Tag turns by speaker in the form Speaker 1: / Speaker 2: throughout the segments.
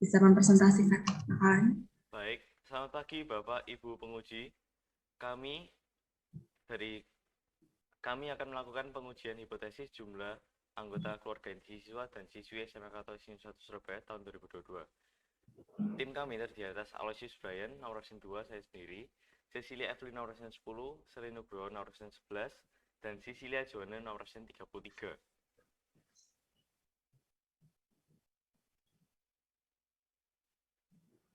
Speaker 1: bisa mempresentasikan makalahnya.
Speaker 2: Baik, selamat pagi Bapak Ibu penguji. Kami akan melakukan pengujian hipotesis jumlah anggota keluarga inti siswa dan siswi SMA Katolik 1 Surabaya tahun 2022. Tim kami terdiri atas Aloysius Brian, nomor absen 2, saya sendiri, Cecilia Evelyn, nomor absen 10, Selino Nugroho, nomor absen 11, dan Cecilia Joana, nomor absen 33.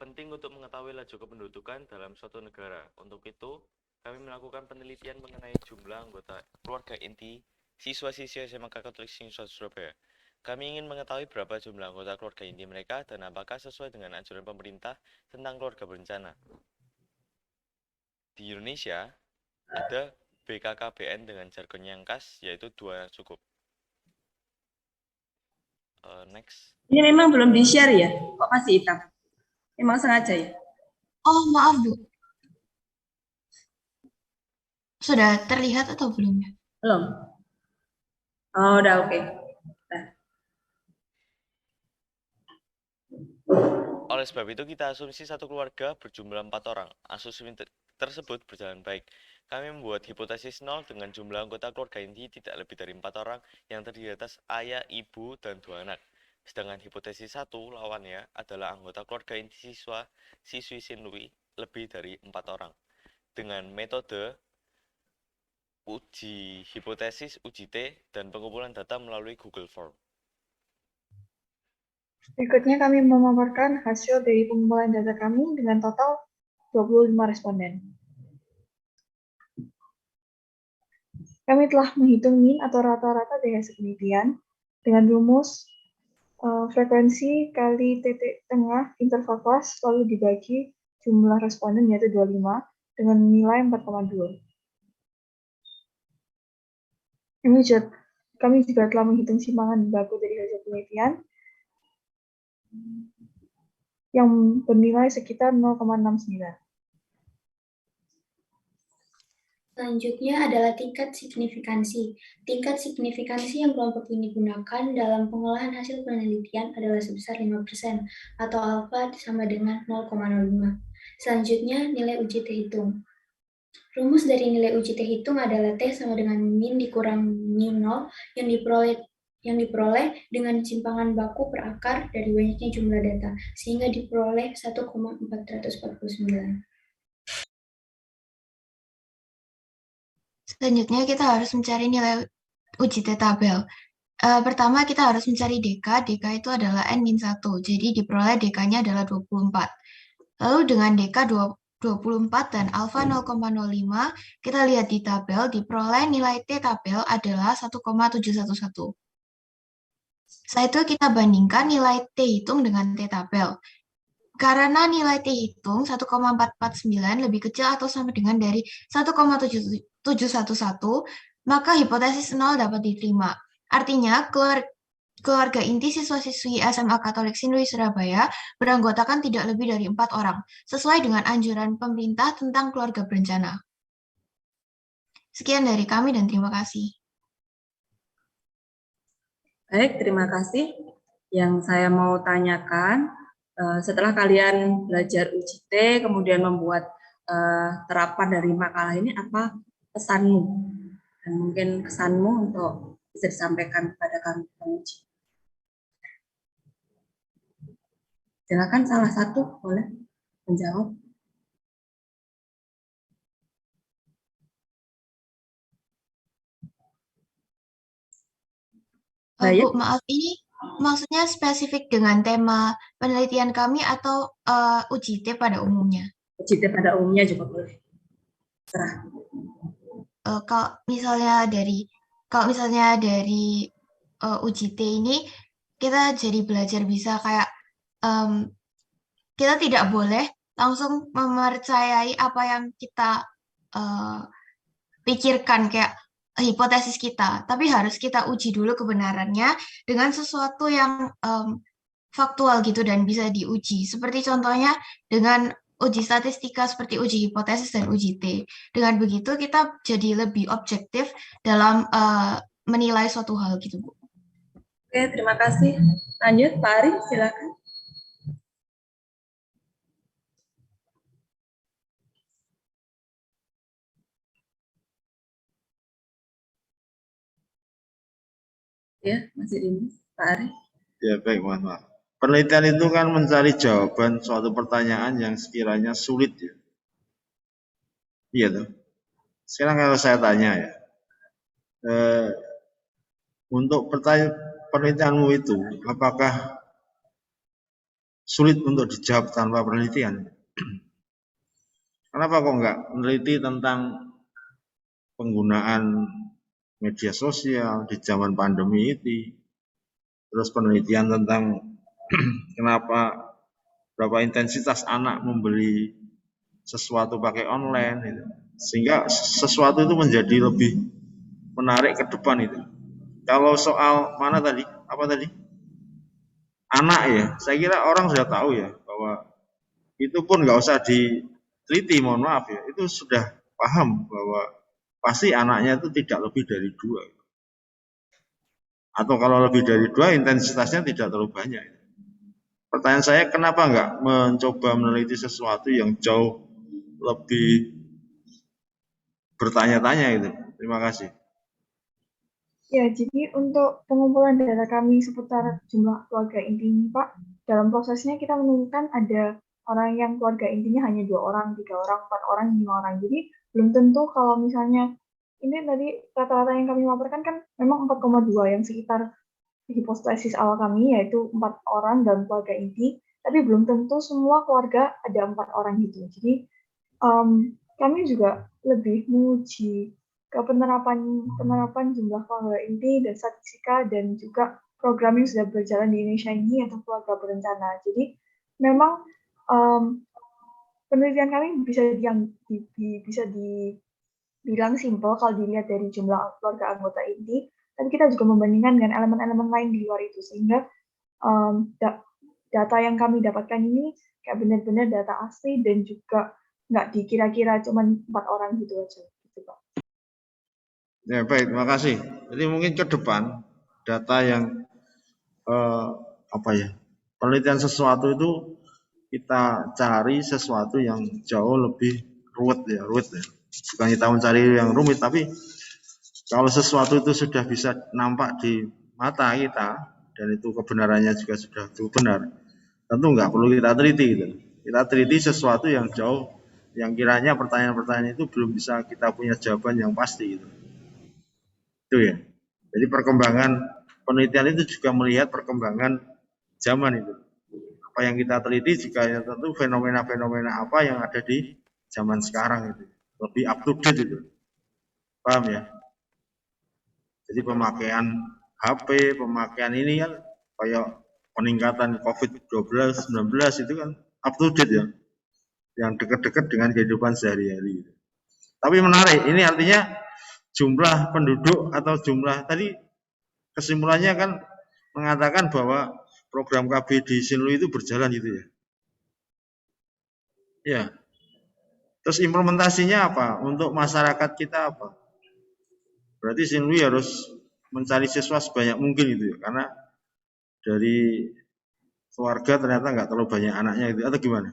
Speaker 2: Penting untuk mengetahui laju kependudukan dalam suatu negara. Untuk itu, kami melakukan penelitian mengenai jumlah anggota keluarga inti siswa-siswi SMA Katolik 1 Surabaya. Kami ingin mengetahui berapa jumlah anggota keluarga inti mereka dan apakah sesuai dengan anjuran pemerintah tentang keluarga berencana. Di Indonesia, ada BKKBN dengan jargon yang khas, yaitu 2 cukup. Next.
Speaker 1: Ini memang belum di-share ya? Kok masih hitam? Memang sengaja ya?
Speaker 3: Oh, maaf, Bu. Sudah terlihat atau belum ya?
Speaker 1: Belum. Oh, udah oke.
Speaker 2: Oleh sebab itu, kita asumsi satu keluarga berjumlah 4 orang. Asumsi tersebut berjalan baik. Kami membuat hipotesis 0 dengan jumlah anggota keluarga inti tidak lebih dari 4 orang yang terdiri atas ayah, ibu, dan 2 anak. Sedangkan hipotesis 1 lawannya adalah anggota keluarga inti siswa, siswi sinwi lebih dari 4 orang. Dengan metode uji hipotesis, uji T, dan pengumpulan data melalui Google Form.
Speaker 4: Berikutnya kami memaparkan hasil dari pengumpulan data kami dengan total 25 responden. Kami telah menghitung mean atau rata-rata dari hasil penelitian dengan rumus frekuensi kali titik tengah interval kelas lalu dibagi jumlah responden yaitu 25 dengan nilai 4,2. Kami juga telah menghitung simpangan baku dari hasil penelitian yang bernilai sekitar 0,69.
Speaker 5: Selanjutnya adalah tingkat signifikansi. Tingkat signifikansi yang kelompok ini gunakan dalam pengolahan hasil penelitian adalah sebesar 5% atau alfa sama dengan 0,05. Selanjutnya, nilai uji T hitung. Rumus dari nilai uji T hitung adalah T sama dengan min dikurangi 0 yang diperoleh dengan simpangan baku per akar dari banyaknya jumlah data, sehingga diperoleh 1,449.
Speaker 3: Selanjutnya kita harus mencari nilai uji T tabel. Pertama kita harus mencari DK. DK itu adalah N-1, jadi diperoleh DK-nya adalah 24. Lalu dengan DK 24 dan alfa 0,05, kita lihat di tabel, diperoleh nilai T tabel adalah 1,711. Setelah itu kita bandingkan nilai T hitung dengan T tabel. Karena nilai T hitung 1,449 lebih kecil atau sama dengan dari 1,711, maka hipotesis 0 dapat diterima. Artinya, keluarga inti siswa-siswi SMA Katolik Sinui Surabaya beranggotakan tidak lebih dari 4 orang, sesuai dengan anjuran pemerintah tentang keluarga berencana. Sekian dari kami dan terima kasih.
Speaker 1: Baik, terima kasih. Yang saya mau tanyakan, setelah kalian belajar uji T, kemudian membuat terapan dari makalah ini, apa pesanmu? Dan mungkin kesanmu untuk bisa disampaikan kepada kami penguji. Silakan salah satu boleh menjawab.
Speaker 3: Bu, maaf, ini maksudnya spesifik dengan tema penelitian kami atau uji T pada umumnya?
Speaker 1: Uji T pada umumnya juga boleh. Serah.
Speaker 3: Kalau misalnya dari uji T ini kita jadi belajar bisa kayak kita tidak boleh langsung mempercayai apa yang kita pikirkan kayak hipotesis kita, tapi harus kita uji dulu kebenarannya dengan sesuatu yang faktual gitu dan bisa diuji. Seperti contohnya dengan uji statistika seperti uji hipotesis dan uji T. Dengan begitu kita jadi lebih objektif dalam menilai suatu hal gitu, Bu.
Speaker 1: Oke, terima kasih. Lanjut, Pak Ari, silakan. Ya, masih ini, Pak Ari.
Speaker 6: Ya, baik, mohon maaf. Penelitian itu kan mencari jawaban suatu pertanyaan yang sekiranya sulit ya. Iya tuh. Sekarang kalau saya tanya ya, untuk penelitianmu itu, apakah sulit untuk dijawab tanpa penelitian? Kenapa kok enggak meneliti tentang penggunaan media sosial di zaman pandemi ini, terus penelitian tentang kenapa berapa intensitas anak membeli sesuatu pakai online gitu. Sehingga sesuatu itu menjadi lebih menarik ke depan itu. Kalau soal mana tadi? Apa tadi? Anak ya. Saya kira orang sudah tahu ya bahwa itu pun nggak usah diteliti, mohon maaf ya. Itu sudah paham bahwa pasti anaknya itu tidak lebih dari 2. Atau kalau lebih dari 2 intensitasnya tidak terlalu banyak. Pertanyaan saya, kenapa nggak mencoba meneliti sesuatu yang jauh lebih bertanya-tanya itu? Terima kasih.
Speaker 4: Ya, jadi untuk pengumpulan data kami seputar jumlah keluarga inti ini, Pak, dalam prosesnya kita menemukan ada orang yang keluarga intinya hanya 2 orang, 3 orang, 4 orang, 5 orang. Jadi belum tentu kalau misalnya ini tadi rata-rata yang kami laporkan kan memang 4,2 yang sekitar hipotesis awal kami, yaitu 4 orang dalam keluarga inti, tapi belum tentu semua keluarga ada 4 orang gitu. Jadi kami juga lebih menguji ke penerapan jumlah keluarga inti dan statistika dan juga program yang sudah berjalan di Indonesia ini atau keluarga berencana. Jadi memang penelitian kami bisa dibilang simpel kalau dilihat dari jumlah keluarga anggota inti, tapi kita juga membandingkan dengan elemen-elemen lain di luar itu, sehingga data yang kami dapatkan ini kayak benar-benar data asli dan juga nggak dikira-kira cuma 4 orang gitu aja. Gitu, Pak.
Speaker 6: Ya, baik, terima kasih. Jadi mungkin ke depan data yang penelitian sesuatu itu kita cari sesuatu yang jauh lebih ruwet ya. Bukan kita mencari yang rumit, tapi kalau sesuatu itu sudah bisa nampak di mata kita dan itu kebenarannya juga sudah benar, tentu nggak perlu kita teliti gitu. Kita teliti sesuatu yang jauh, yang kiranya pertanyaan-pertanyaan itu belum bisa kita punya jawaban yang pasti gitu. Itu ya. Jadi perkembangan penelitian itu juga melihat perkembangan zaman itu. Apa yang kita teliti juga ya tentu fenomena-fenomena apa yang ada di zaman sekarang itu. Lebih up to date itu. Paham ya? Jadi pemakaian HP, pemakaian ini kan kayak peningkatan COVID-19 itu kan up to date ya. Yang dekat-dekat dengan kehidupan sehari-hari. Tapi menarik, ini artinya jumlah penduduk atau jumlah tadi kesimpulannya kan mengatakan bahwa program KB di Sinlui itu berjalan gitu ya. Ya. Terus implementasinya apa? Untuk masyarakat kita apa? Berarti Sinlui harus mencari siswa sebanyak mungkin gitu ya, karena dari keluarga ternyata nggak terlalu banyak anaknya gitu, atau gimana?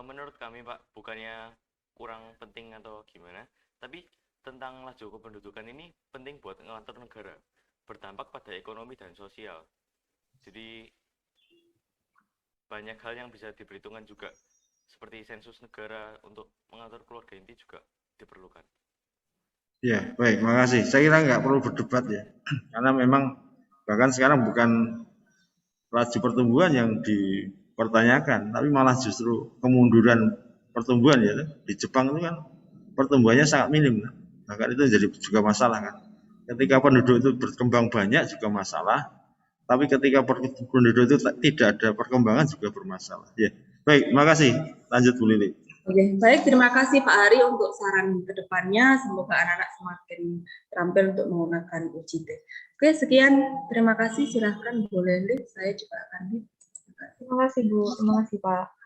Speaker 2: Menurut kami Pak, bukannya kurang penting atau gimana, tapi tentang laju kependudukan ini penting buat ngatur negara, berdampak pada ekonomi dan sosial. Jadi banyak hal yang bisa diperhitungkan juga, seperti sensus negara untuk mengatur keluarga inti juga diperlukan.
Speaker 6: Ya, baik, makasih. Saya kira nggak perlu berdebat ya, karena memang bahkan sekarang bukan laju pertumbuhan yang dipertanyakan, tapi malah justru kemunduran pertumbuhan ya. Di Jepang itu kan pertumbuhannya sangat minim, bahkan itu jadi juga masalah kan. Ketika penduduk itu berkembang banyak juga masalah, tapi ketika penduduk itu tidak ada perkembangan juga bermasalah. Ya, baik, terima kasih. Lanjut Bu Lili.
Speaker 1: Oke, baik. Terima kasih Pak Ari untuk saran ke depannya. Semoga anak-anak semakin terampil untuk menggunakan UJT. Oke, sekian. Terima kasih. Silahkan Bu Lili. Saya juga akan.
Speaker 4: Terima kasih Bu. Terima kasih Pak.